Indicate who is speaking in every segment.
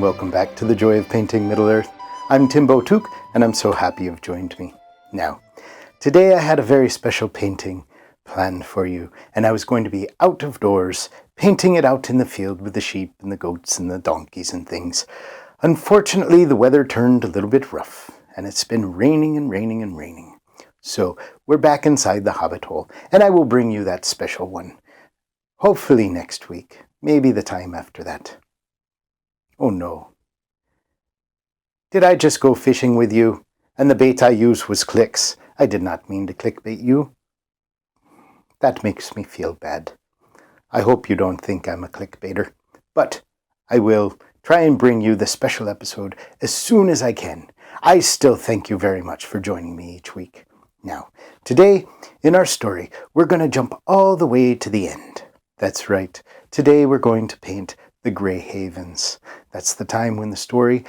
Speaker 1: welcome back to The Joy of Painting Middle-earth. I'm Timbo Took, and I'm so happy you've joined me. Now, today I had a very special painting planned for you, and I was going to be out of doors, painting it out in the field with the sheep and the goats and the donkeys and things. Unfortunately, the weather turned a little bit rough, and it's been raining and raining and raining. So we're back inside the hobbit hole, and I will bring you that special one. Hopefully next week, maybe the time after that. Oh no. Did I just go fishing with you, and the bait I used was clicks? I did not mean to clickbait you. That makes me feel bad. I hope you don't think I'm a clickbaiter, but I will try and bring you the special episode as soon as I can. I still thank you very much for joining me each week. Now, today in our story, we're going to jump all the way to the end. That's right. Today we're going to paint the Grey Havens. That's the time when the story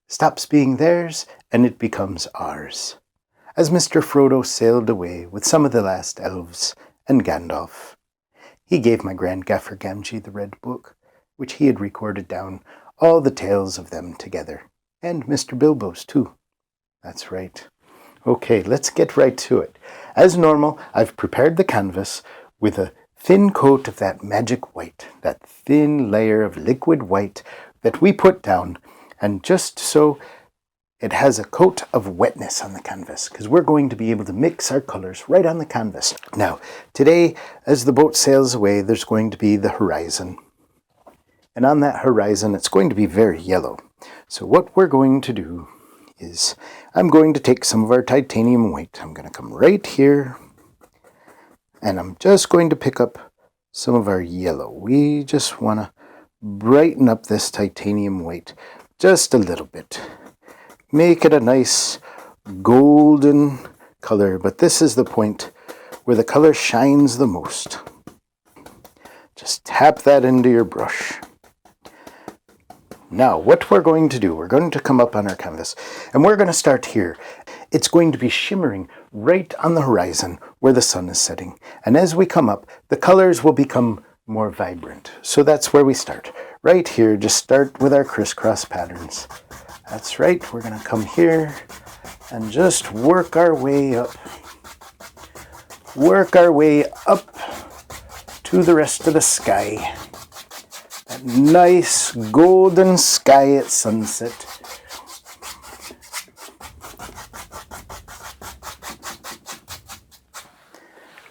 Speaker 1: stops being theirs and it becomes ours. As Mr. Frodo sailed away with some of the last elves and Gandalf, he gave my Grand Gaffer Gamgee the Red Book, which he had recorded down all the tales of them together, and Mr. Bilbo's too. That's right. Okay, let's get right to it. As normal, I've prepared the canvas with a thin coat of that magic white, that thin layer of liquid white that we put down, and just so it has a coat of wetness on the canvas, because we're going to be able to mix our colors right on the canvas. Now, today, as the boat sails away, there's going to be the horizon. And on that horizon, it's going to be very yellow. So what we're going to do is, I'm going to take some of our titanium white. I'm going to come right here, and I'm just going to pick up some of our yellow. We just want to brighten up this titanium white just a little bit. Make it a nice golden color, but this is the point where the color shines the most. Just tap that into your brush. Now, what we're going to do, we're going to come up on our canvas, and we're going to start here. It's going to be shimmering right on the horizon where the sun is setting. And as we come up, the colors will become more vibrant. So that's where we start. Right here, just start with our crisscross patterns. That's right, we're going to come here and just work our way up. Work our way up to the rest of the sky. That nice golden sky at sunset.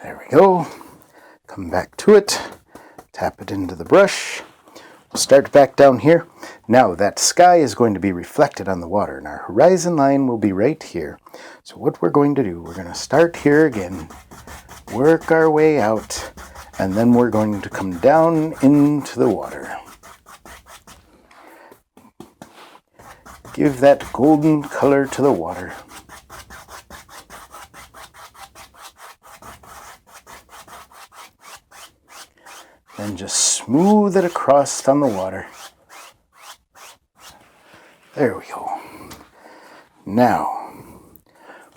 Speaker 1: There we go. Come back to it. Tap it into the brush. We'll start back down here. Now that sky is going to be reflected on the water, and our horizon line will be right here. So what we're going to do, we're going to start here again, work our way out, and then we're going to come down into the water. Give that golden color to the water. And just smooth it across on the water. There we go. Now,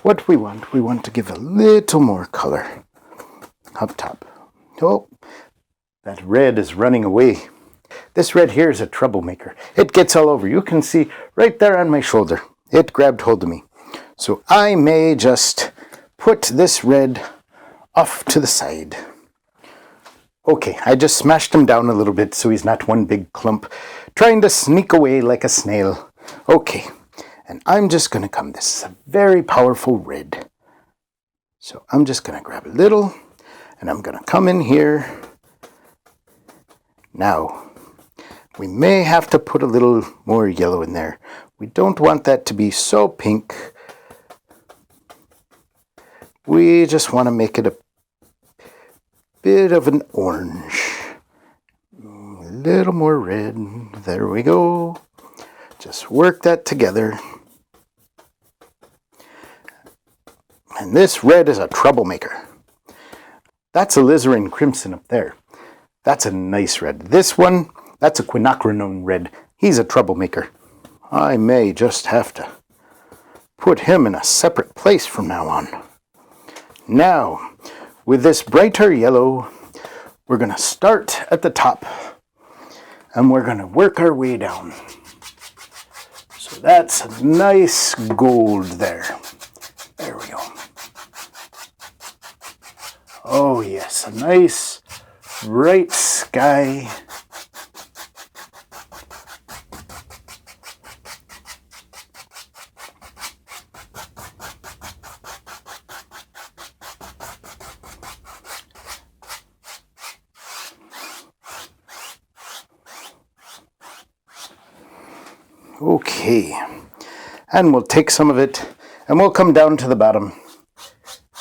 Speaker 1: what we want to give a little more color up top. Oh, that red is running away. This red here is a troublemaker. It gets all over. You can see right there on my shoulder. It grabbed hold of me. So I may just put this red off to the side. Okay, I just smashed him down a little bit so he's not one big clump trying to sneak away like a snail. Okay, and I'm just going to come. This is a very powerful red. So I'm just going to grab a little, and I'm going to come in here. Now, we may have to put a little more yellow in there. We don't want that to be so pink. We just want to make it a bit of an orange. A little more red. There we go. Just work that together. And this red is a troublemaker. That's a alizarin crimson up there. That's a nice red. This one, that's a quinacridone red. He's a troublemaker. I may just have to put him in a separate place from now on. Now, with this brighter yellow, we're going to start at the top, and we're going to work our way down. That's a nice gold there. There we go. Oh yes, a nice bright sky. Okay, and we'll take some of it and we'll come down to the bottom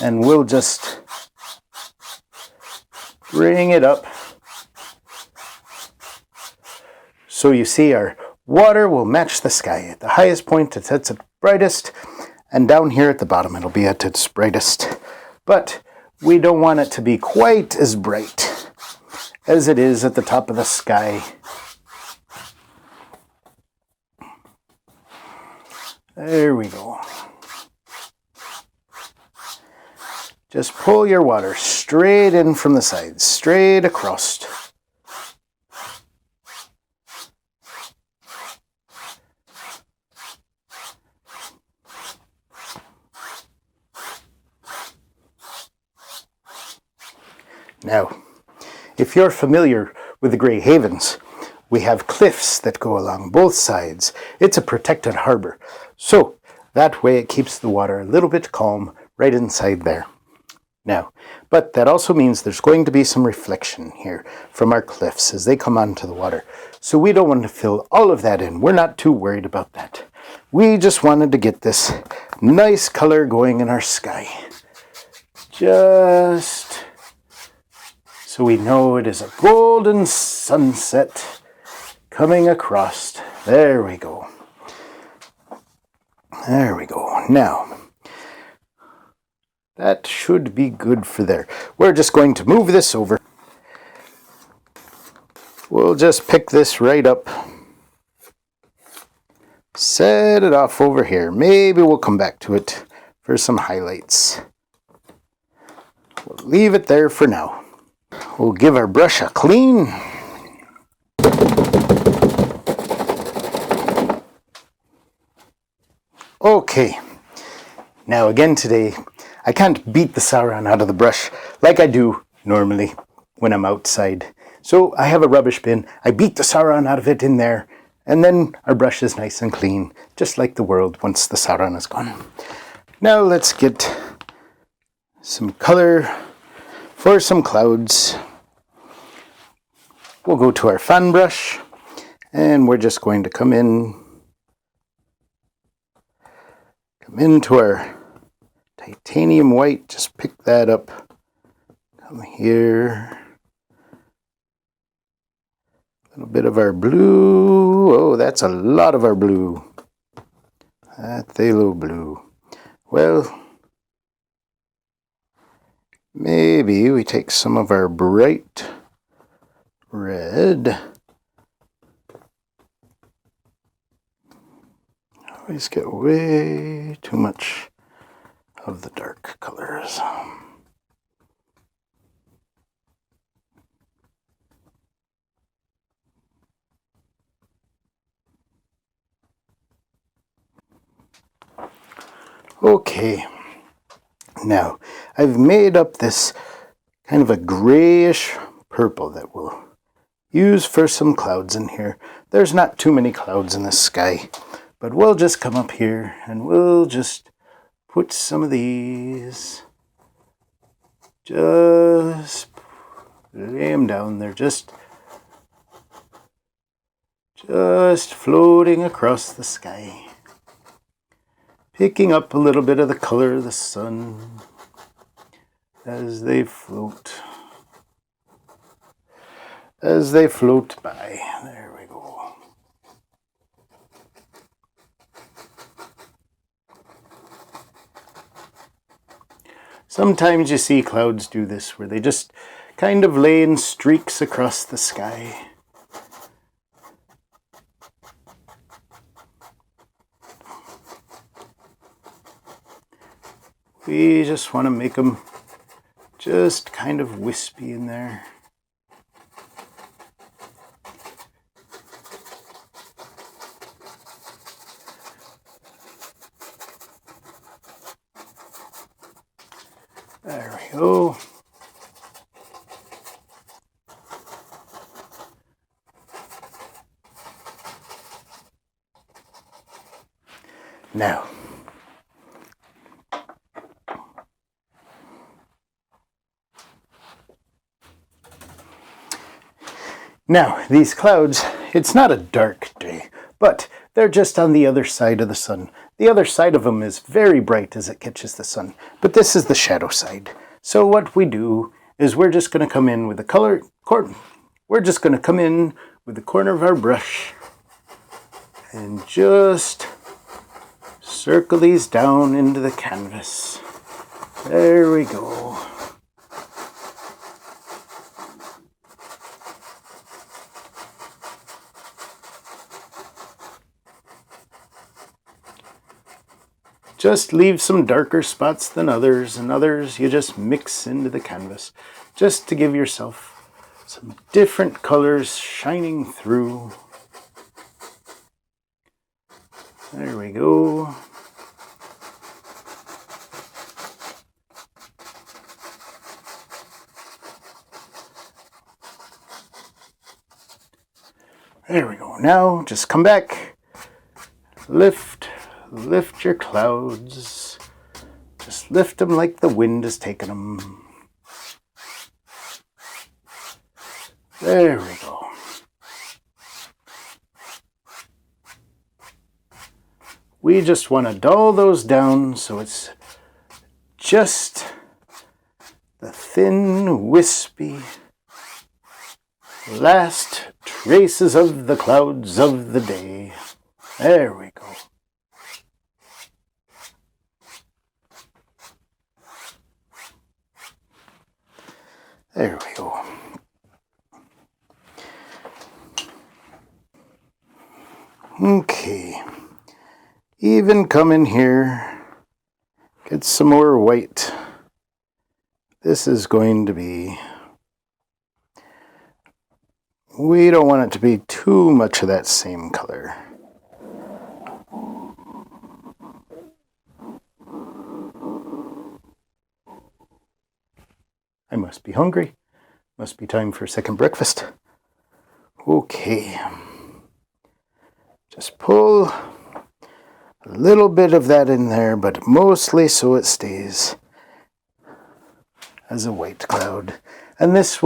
Speaker 1: and we'll just bring it up. So you see our water will match the sky. At the highest point it's at its brightest, and down here at the bottom it'll be at its brightest. But we don't want it to be quite as bright as it is at the top of the sky. There we go. Just pull your water straight in from the sides, straight across. Now, if you're familiar with the Grey Havens, we have cliffs that go along both sides. It's a protected harbor. So that way it keeps the water a little bit calm right inside there. Now, but that also means there's going to be some reflection here from our cliffs as they come onto the water. So we don't want to fill all of that in. We're not too worried about that. We just wanted to get this nice color going in our sky. Just so we know it is a golden sunset coming across. There we go. There we go. Now, that should be good for there. We're just going to move this over. We'll just pick this right up. Set it off over here. Maybe we'll come back to it for some highlights. We'll leave it there for now. We'll give our brush a clean. Okay, now again today, I can't beat the Sauron out of the brush like I do normally when I'm outside. So I have a rubbish bin, I beat the Sauron out of it in there, and then our brush is nice and clean, just like the world once the Sauron is gone. Now let's get some color for some clouds. We'll go to our fan brush, and we're just going to come into our titanium white, just pick that up, come here, a little bit of our blue. Oh, that's a lot of our blue. That phthalo blue. Well, maybe we take some of our bright red. Always get way too much of the dark colors. Okay, now I've made up this kind of a grayish purple that we'll use for some clouds in here. There's not too many clouds in the sky, but we'll just come up here and we'll just put some of these, just lay them down. They're just floating across the sky, picking up a little bit of the color of the sun as they float by. There we go. Sometimes you see clouds do this, where they just kind of lay in streaks across the sky. We just want to make them just kind of wispy in there. There we go. Now, these clouds, it's not a dark day, but they're just on the other side of the sun. The other side of them is very bright as it catches the sun, but this is the shadow side. So what we do is we're just going to come in with the corner of our brush and just circle these down into the canvas. There we go. Just leave some darker spots than others, and others you just mix into the canvas just to give yourself some different colors shining through. There we go. There we go. Now just come back, lift your clouds. Just lift them like the wind is taking them. There we go. We just want to dull those down so it's just the thin, wispy last traces of the clouds of the day. There we go. There we go. Okay. Even come in here, get some more white. This is going to be, we don't want it to be too much of that same color. I must be hungry. Must be time for second breakfast. Okay. Just pull a little bit of that in there, but mostly so it stays as a white cloud. And these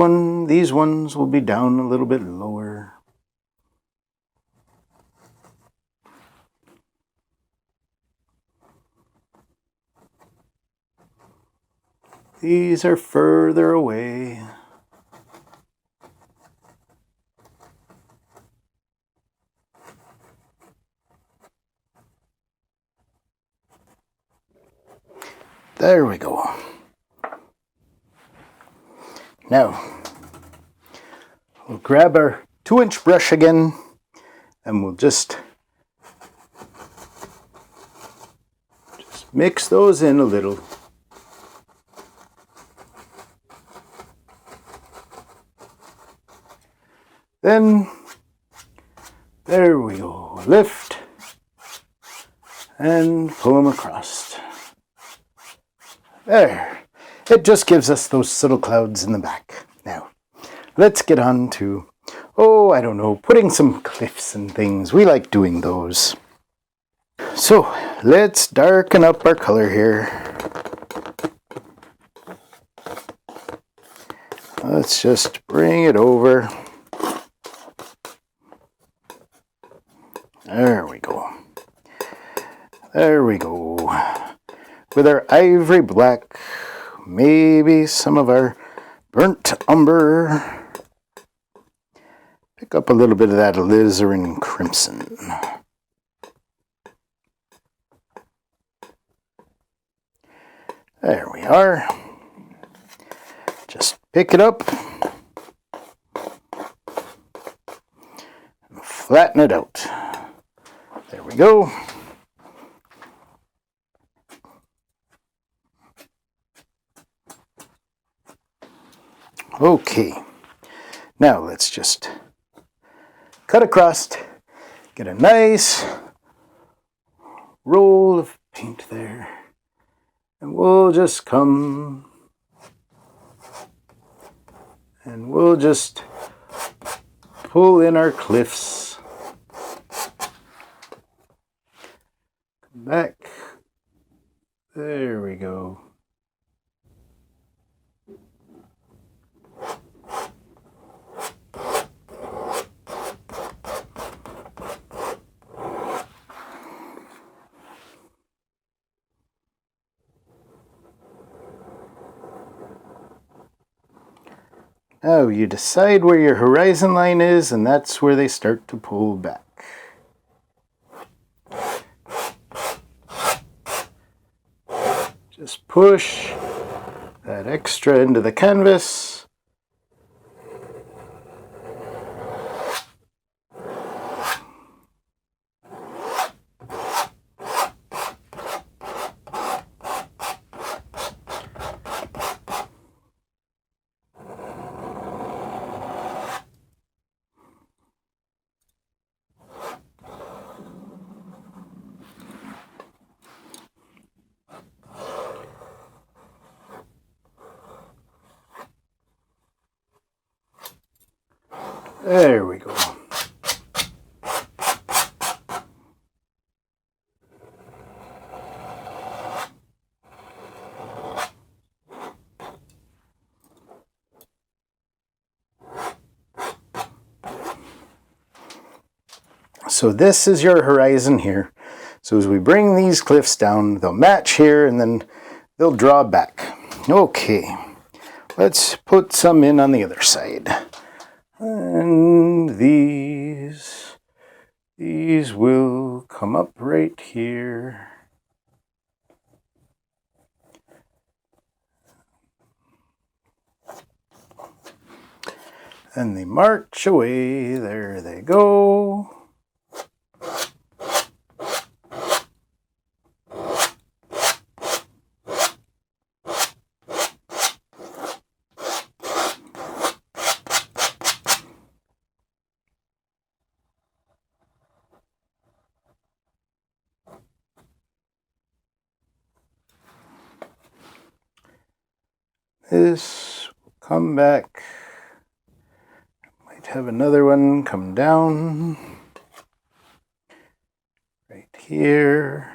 Speaker 1: ones will be down a little bit lower. These are further away. There we go. Now, we'll grab our 2-inch brush again, and we'll just mix those in a little. Then, there we go, lift and pull them across. There, it just gives us those subtle clouds in the back. Now, let's get on to, I don't know, putting some cliffs and things. We like doing those. So, let's darken up our color here. Let's just bring it over. There we go. There we go. With our ivory black, maybe some of our burnt umber. Pick up a little bit of that alizarin crimson. There we are. Just pick it up and flatten it out. There we go. Okay, now let's just cut across, get a nice roll of paint there, and we'll just come And we'll just pull in our cliffs. Come back. There we go. Now you decide where your horizon line is, and that's where they start to pull back. Just push that extra into the canvas. There we go. So this is your horizon here. So as we bring these cliffs down, they'll match here and then they'll draw back. Okay, let's put some in on the other side. And these will come up right here. And they march away. There they go. This will come back. Might have another one come down right here.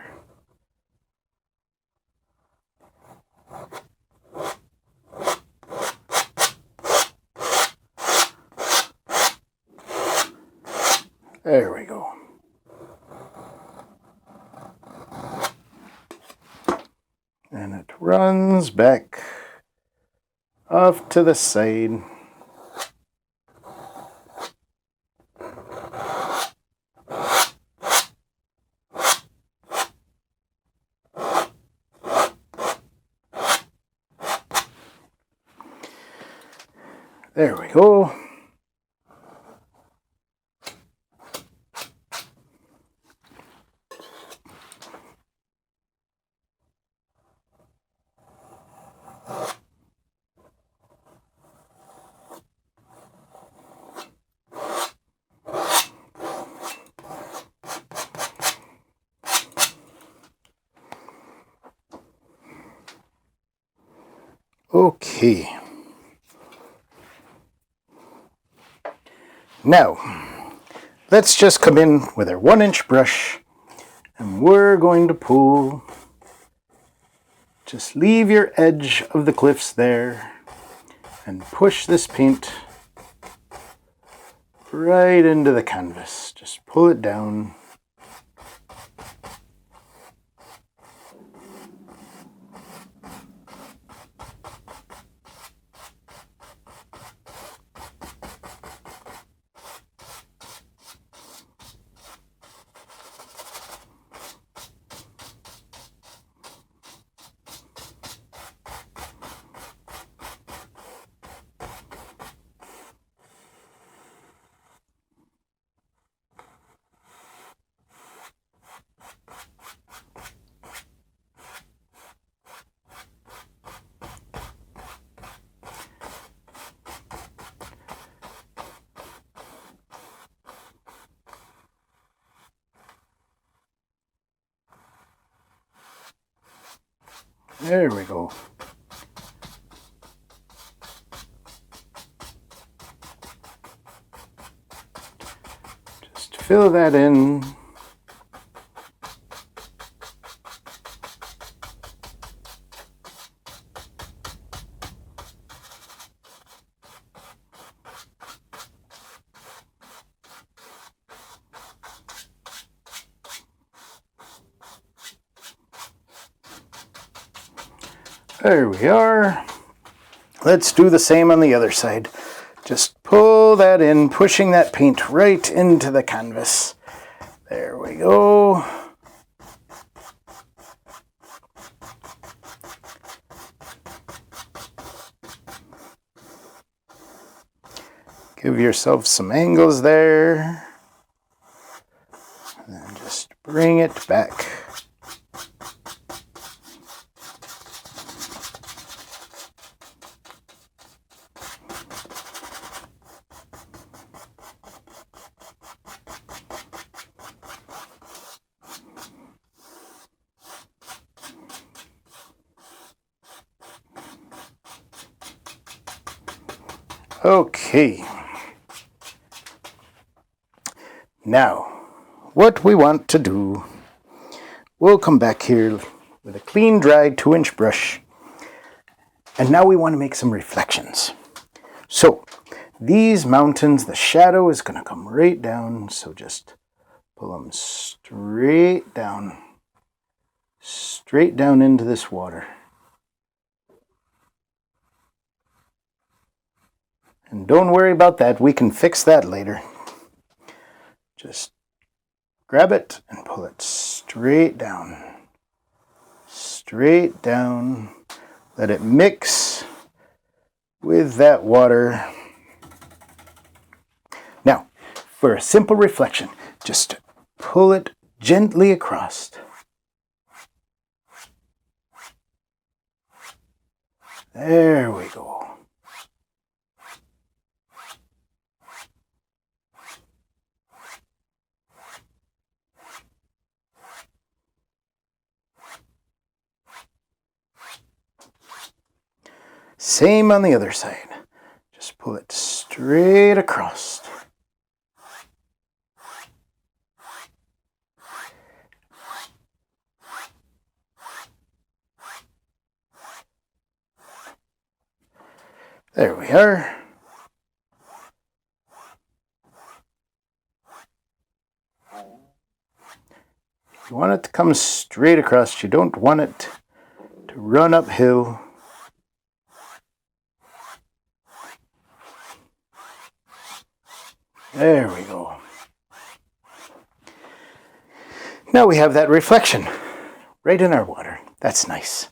Speaker 1: There we go. And it runs back off to the side. There we go. Okay. Now, let's just come in with our 1-inch brush and we're going to pull. Just leave your edge of the cliffs there and push this paint right into the canvas. Just pull it down. There we go. fill that in. There we are. Let's do the same on the other side. Just pull that in, pushing that paint right into the canvas. There we go. Give yourself some angles there. And then just bring it back. Okay. Now, what we want to do, we'll come back here with a clean, dry 2-inch brush. And now we want to make some reflections. So, these mountains, the shadow is going to come right down. So just pull them straight down into this water. And don't worry about that, we can fix that later. Just grab it and pull it straight down. Straight down. Let it mix with that water. Now, for a simple reflection, just pull it gently across. There we go. Same on the other side. Just pull it straight across. There we are. You want it to come straight across. You don't want it to run uphill. There we go. Now we have that reflection right in our water. That's nice.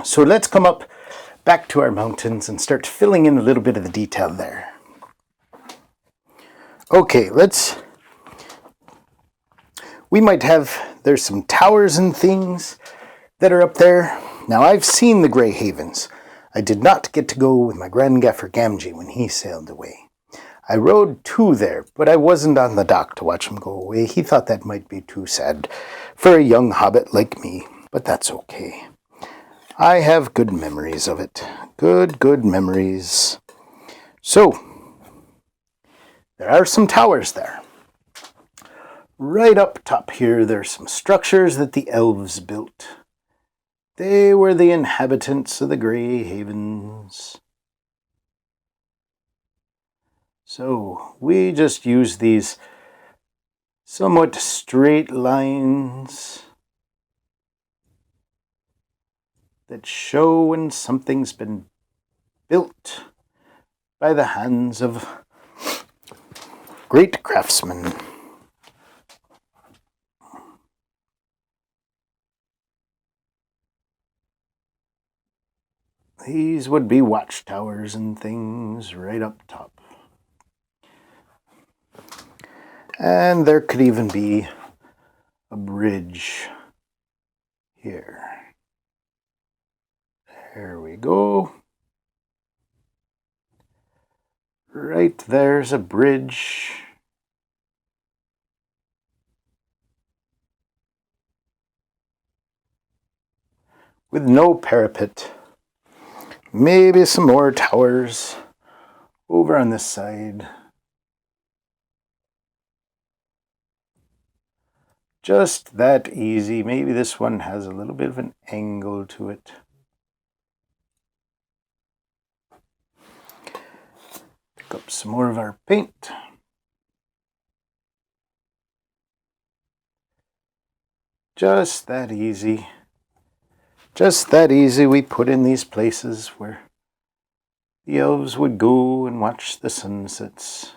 Speaker 1: So let's come up back to our mountains and start filling in a little bit of the detail there. Okay, we might have, there's some towers and things that are up there. Now I've seen the Grey Havens. I did not get to go with my grandgaffer Gamgee when he sailed away. I rode 2 there, but I wasn't on the dock to watch him go away. He thought that might be too sad for a young hobbit like me, but that's okay. I have good memories of it. Good memories. So, there are some towers there. Right up top here, there's some structures that the elves built. They were the inhabitants of the Grey Havens. So we just use these somewhat straight lines that show when something's been built by the hands of great craftsmen. These would be watchtowers and things right up top. And there could even be a bridge here. There we go. Right there's a bridge. With no parapet. Maybe some more towers over on this side. Just that easy. Maybe this one has a little bit of an angle to it. Pick up some more of our paint. Just that easy. Just that easy. We put in these places where the elves would go and watch the sunsets.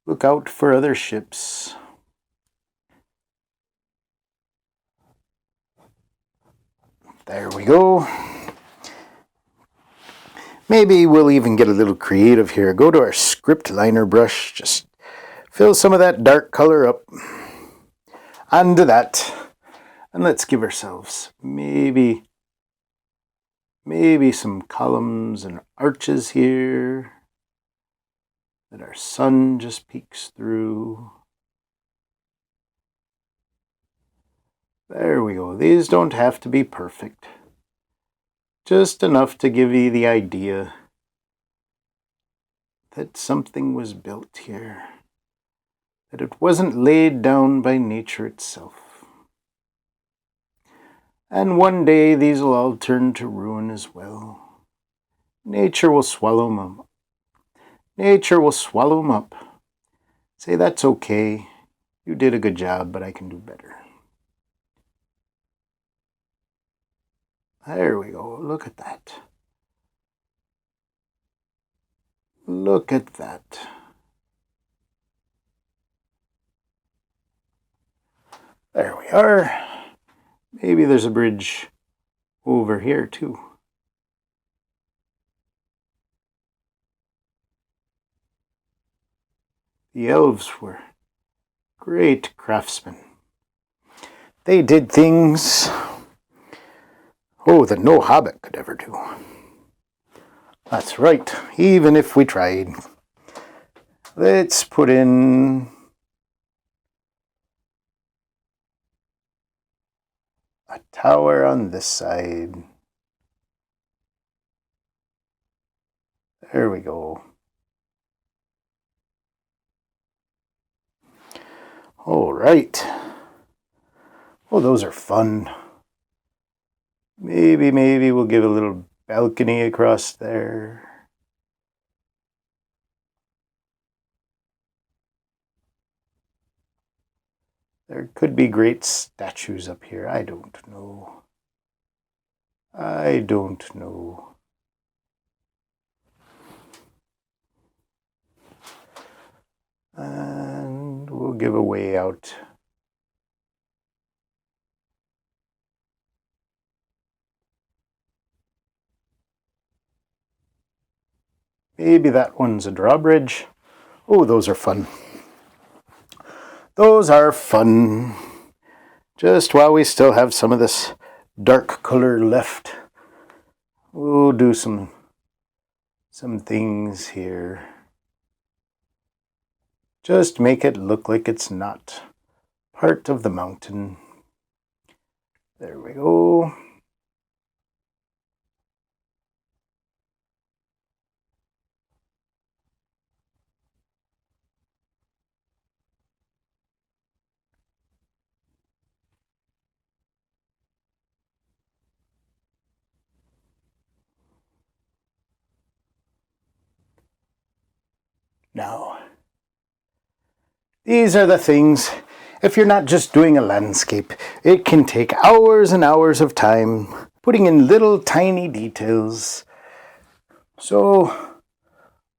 Speaker 1: Look out for other ships. There we go. Maybe we'll even get a little creative here. Go to our script liner brush. Just fill some of that dark color up onto that. And let's give ourselves maybe some columns and arches here that our sun just peeks through. There we go. These don't have to be perfect. Just enough to give you the idea that something was built here, that it wasn't laid down by nature itself. And one day these will all turn to ruin as well. Nature will swallow them up. Nature will swallow them up. Say, that's okay. You did a good job, but I can do better. There we go. Look at that. Look at that. There we are. Maybe there's a bridge over here too. The elves were great craftsmen. They did things that no hobbit could ever do. That's right, even if we tried. Let's put in a tower on this side. There we go. All right. Oh, those are fun. Maybe we'll give a little balcony across there. There could be great statues up here. I don't know. And we'll give a way out. Maybe that one's a drawbridge. Oh, those are fun. Those are fun. Just while we still have some of this dark color left, we'll do some things here. Just make it look like it's not part of the mountain. There we go. Now, these are the things, if you're not just doing a landscape, it can take hours and hours of time putting in little tiny details. So,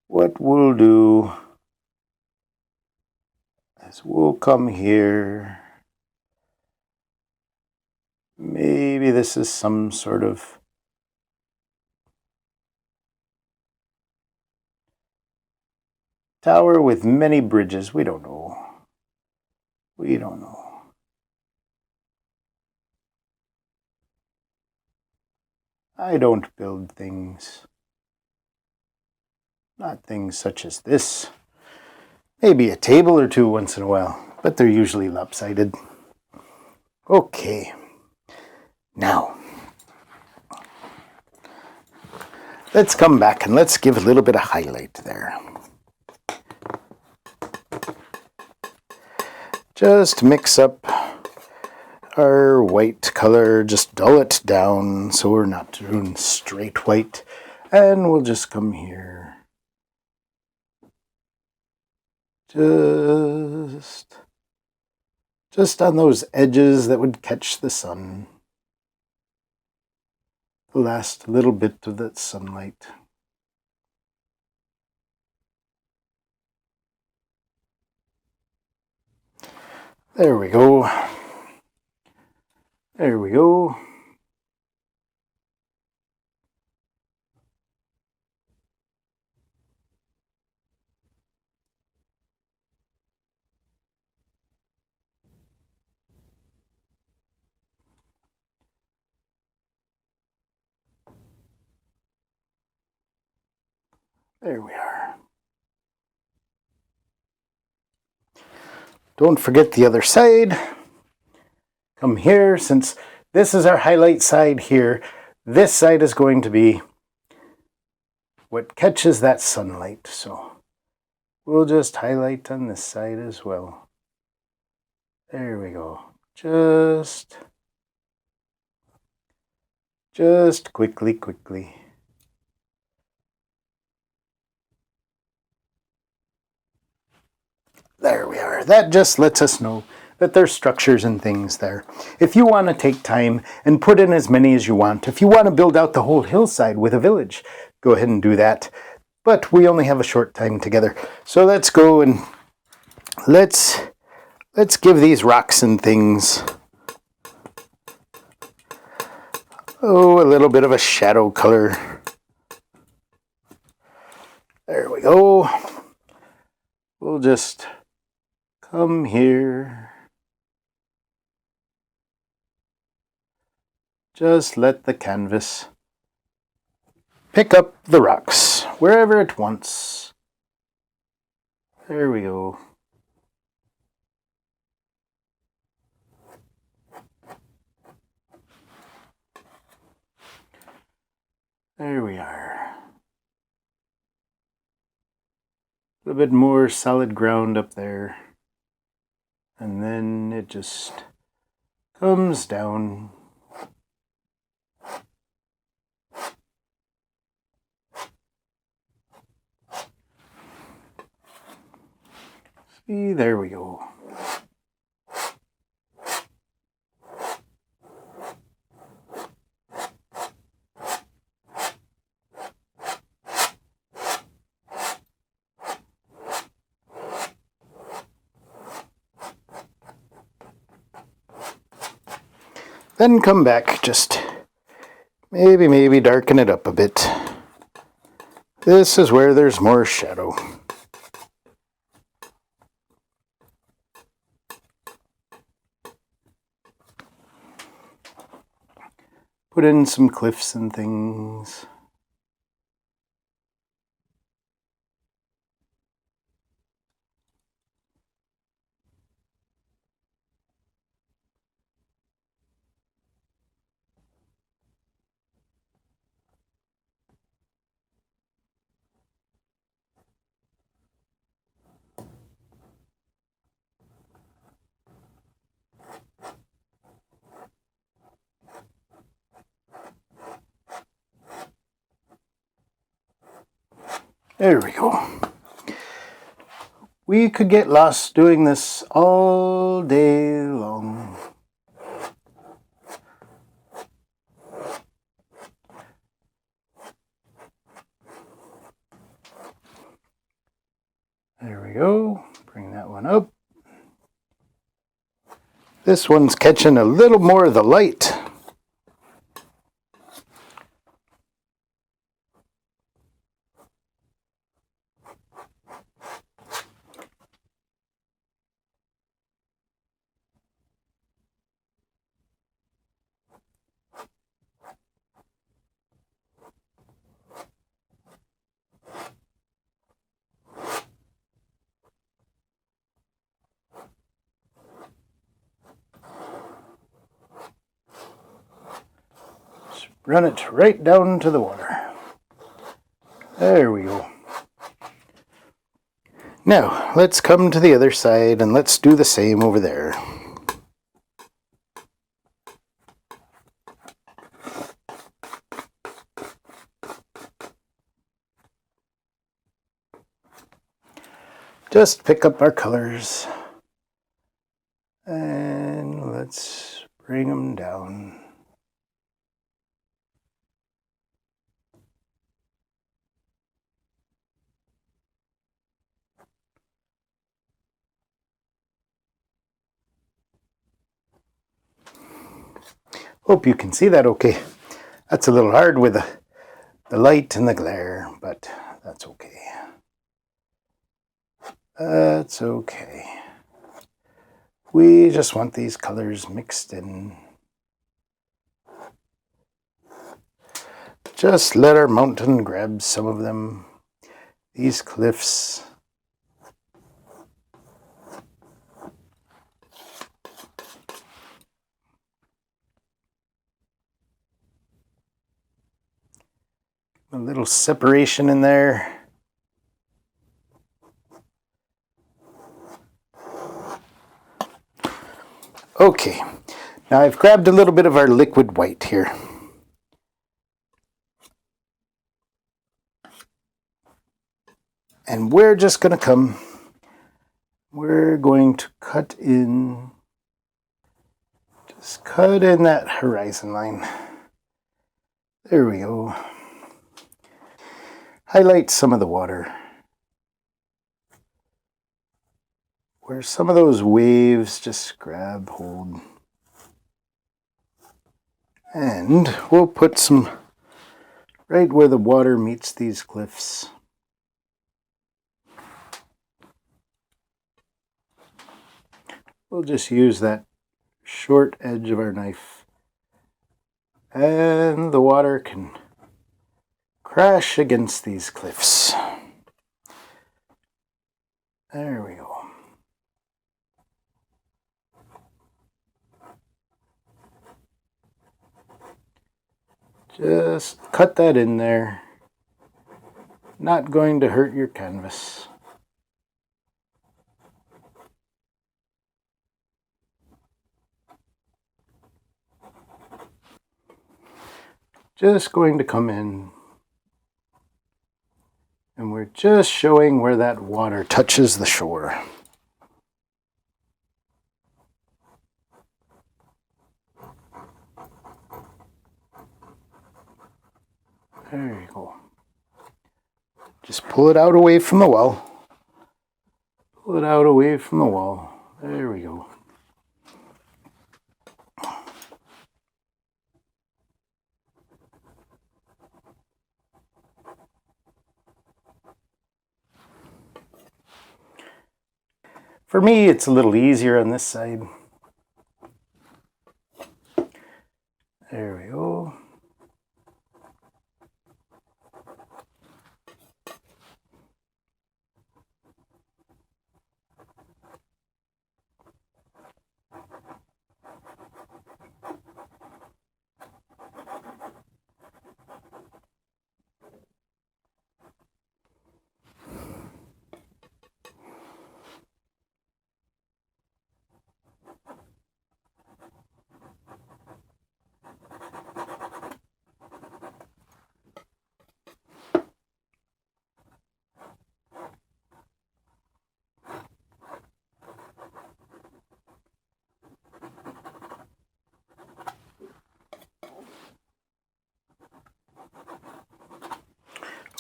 Speaker 1: what we'll do is we'll come here. Maybe this is some sort of tower with many bridges. We don't know. I don't build things. Not things such as this. Maybe a table or two once in a while, but they're usually lopsided. Okay. Now, let's come back and let's give a little bit of highlight there. Just mix up our white color, just dull it down so we're not doing straight white. And we'll just come here. Just on those edges that would catch the sun. The last little bit of that sunlight. There we go. There we go. There we are. Don't forget the other side. Come here, since this is our highlight side here. This side is going to be what catches that sunlight. So we'll just highlight on this side as well. There we go. Just quickly. There we are. That just lets us know that there's structures and things there. If you want to take time and put in as many as you want, if you want to build out the whole hillside with a village, go ahead and do that. But we only have a short time together. So let's go and let's give these rocks and things a little bit of a shadow color. There we go. We'll just come here. Just let the canvas pick up the rocks wherever it wants. There we go. There we are. A little bit more solid ground up there. And then it just comes down. See, there we go. Then come back, just maybe darken it up a bit. This is where there's more shadow. Put in some cliffs and things. There we go. We could get lost doing this all day long. There we go. Bring that one up. This one's catching a little more of the light. Run it right down to the water. There we go. Now, let's come to the other side and let's do the same over there. just pick up our colors and let's bring them down. Hope you can see that okay. That's a little hard with the light and the glare, but that's okay. That's okay. We just want these colors mixed in. Just let our mountain grab some of them. These cliffs. A little separation in there. Okay, now I've grabbed a little bit of our liquid white here. And we're just going to we're going to cut in, just cut in that horizon line. There we go. Highlight some of the water. Where some of those waves just grab hold. And we'll put some right where the water meets these cliffs. We'll just use that short edge of our knife. And the water can crash against these cliffs. There we go. Just cut that in there. Not going to hurt your canvas. Just going to come in, and we're just showing where that water touches the shore. There you go. Just pull it out away from the wall. Pull it out away from the wall. There we go. For me, it's a little easier on this side. There we go.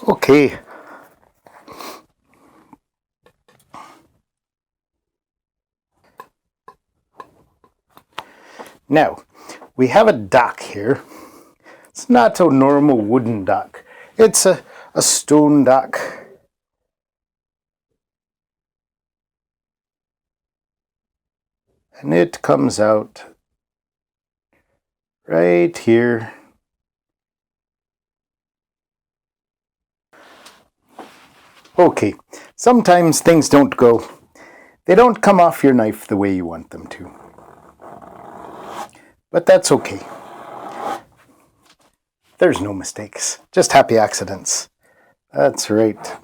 Speaker 1: Okay. Now, we have a dock here. It's not a normal wooden dock. It's a stone dock. And it comes out right here. Okay, sometimes things don't go. They don't come off your knife the way you want them to. But that's okay. There's no mistakes, just happy accidents. That's right.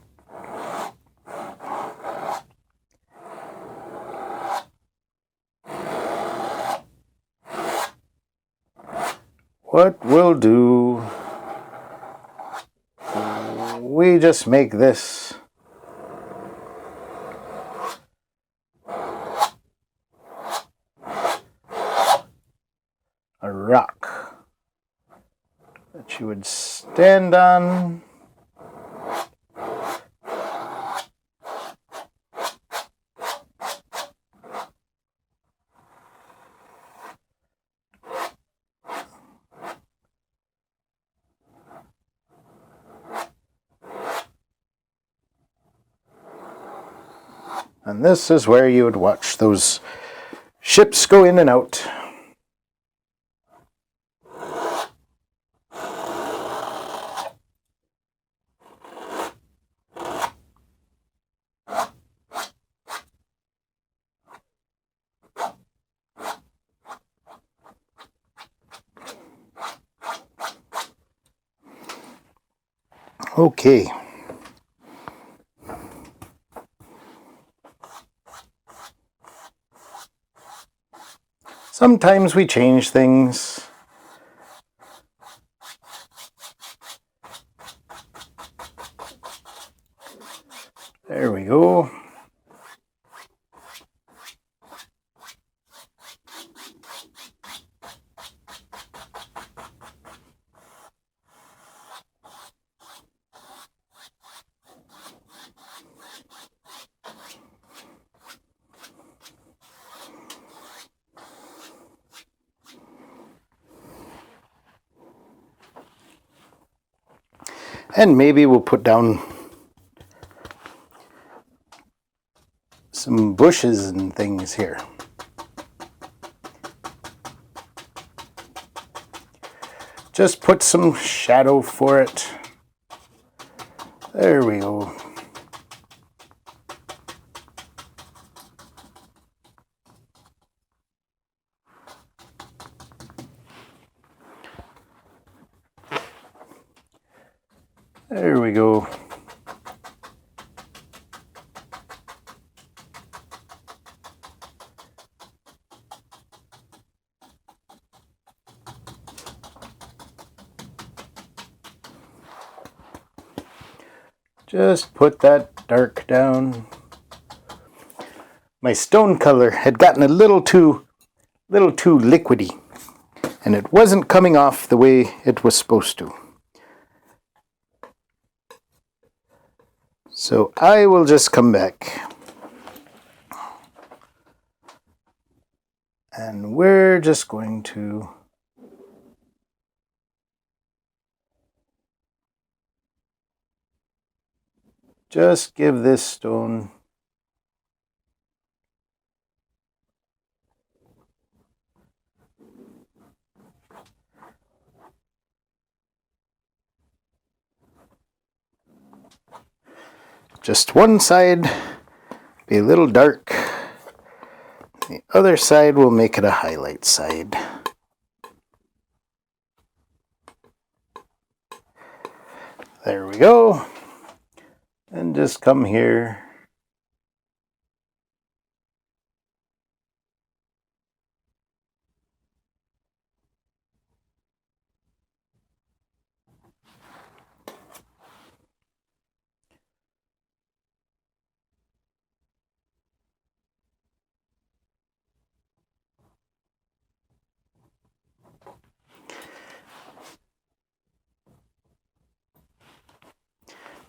Speaker 1: What we'll do, we just make this rock that you would stand on. And this is where you would watch those ships go in and out. Okay. Sometimes we change things. There we go. And maybe we'll put down some bushes and things here. Just put some shadow for it. There we go. There we go. Just put that dark down. My stone color had gotten a little too liquidy, and it wasn't coming off the way it was supposed to. So I will just come back. And we're just going to just give this stone just one side be a little dark. The other side will make it a highlight side. There we go. And just come here.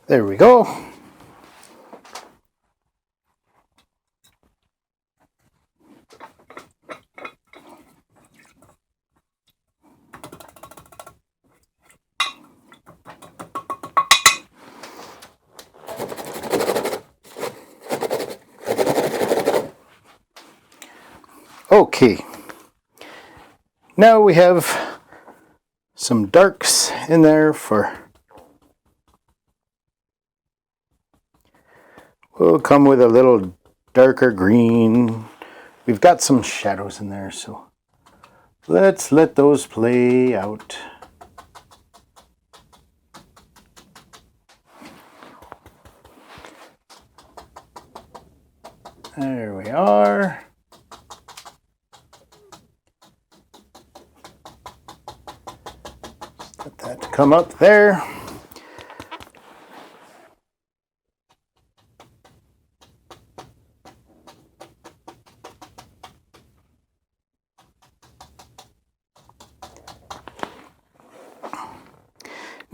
Speaker 1: There we go. Okay. Now we have some darks in there for we'll come with a little darker green. We've got some shadows in there, so let's let those play out. There we are. Let that come up there.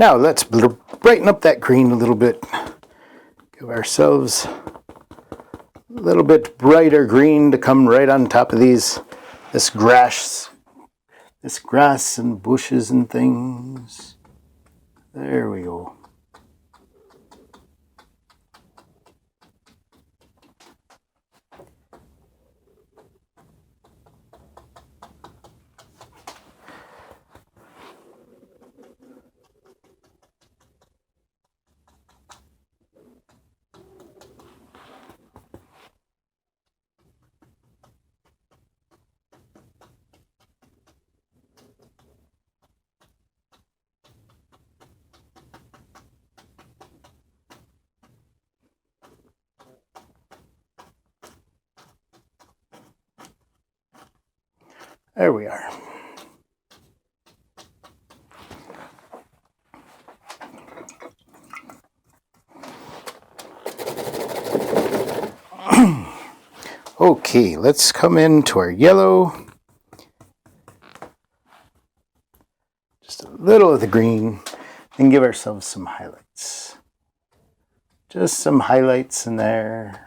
Speaker 1: Now let's brighten up that green a little bit. Give ourselves a little bit brighter green to come right on top of this grass and bushes and things. There we go. There we are. Okay, let's come into our yellow. Just a little of the green and give ourselves some highlights. Just some highlights in there.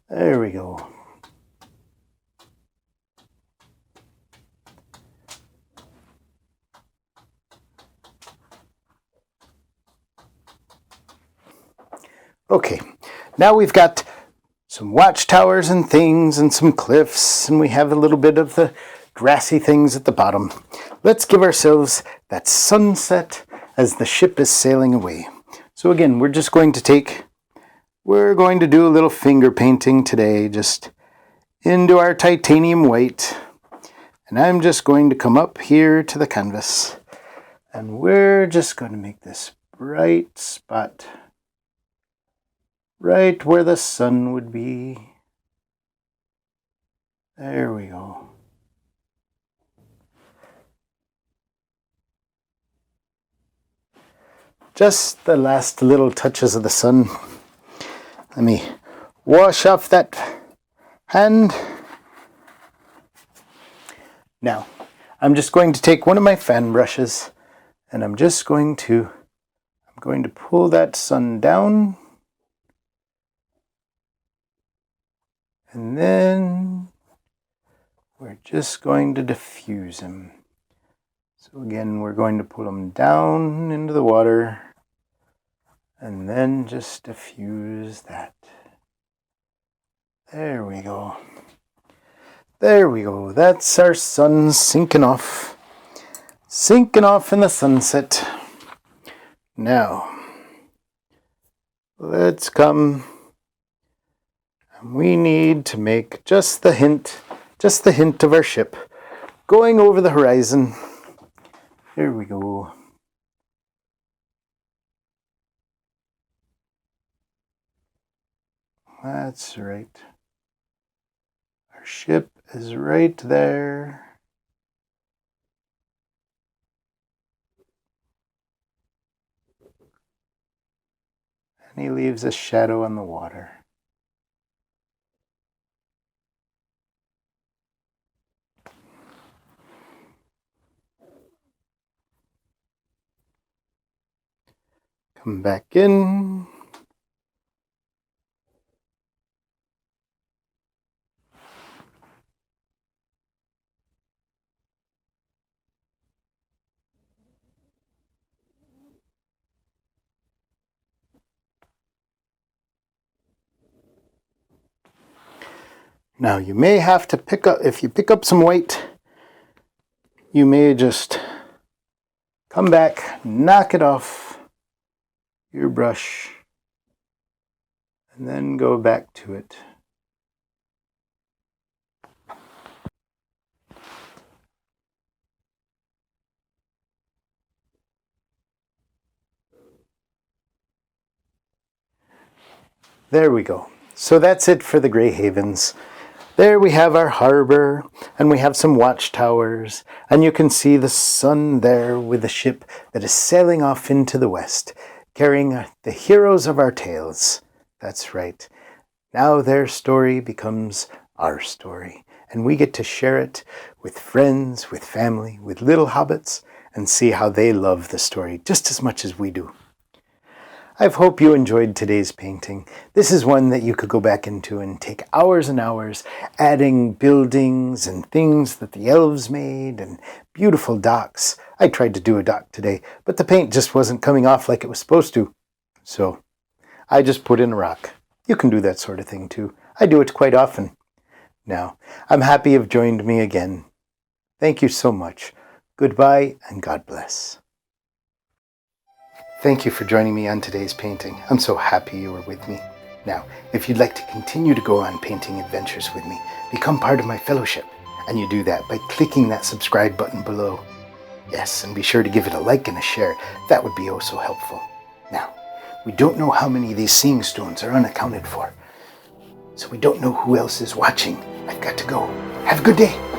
Speaker 1: There we go. Okay, now we've got some watchtowers and things and some cliffs, and we have a little bit of the grassy things at the bottom. Let's give ourselves that sunset as the ship is sailing away. So again, we're going to do a little finger painting today, just into our titanium white. And I'm just going to come up here to the canvas, and we're just going to make this bright spot right where the sun would be. There we go. Just the last little touches of the sun. Let me wash off that hand. Now, I'm just going to take one of my fan brushes, and I'm going to pull that sun down. And then we're just going to diffuse him. So again, we're going to pull him down into the water and then just diffuse that. There we go. There we go. That's our sun sinking off. Sinking off in the sunset. Now, let's come. We need to make just the hint of our ship going over the horizon. There we go. That's right. Our ship is right there. And he leaves a shadow on the water. Come back in. Now you may have to if you pick up some white, you may just come back, knock it off your brush, and then go back to it. There we go. So that's it for the Grey Havens. There we have our harbor, and we have some watchtowers, and you can see the sun there with the ship that is sailing off into the west, carrying the heroes of our tales. That's right. Now their story becomes our story, and we get to share it with friends, with family, with little hobbits, and see how they love the story just as much as we do. I hope you enjoyed today's painting. This is one that you could go back into and take hours and hours adding buildings and things that the elves made and beautiful docks. I tried to do a dock today, but the paint just wasn't coming off like it was supposed to. So I just put in a rock. You can do that sort of thing too. I do it quite often. Now, I'm happy you've joined me again. Thank you so much. Goodbye and God bless. Thank you for joining me on today's painting. I'm so happy you were with me. Now, if you'd like to continue to go on painting adventures with me, become part of my fellowship. And you do that by clicking that subscribe button below. Yes, and be sure to give it a like and a share. That would be oh so helpful. Now, we don't know how many of these seeing stones are unaccounted for. So we don't know who else is watching. I've got to go. Have a good day.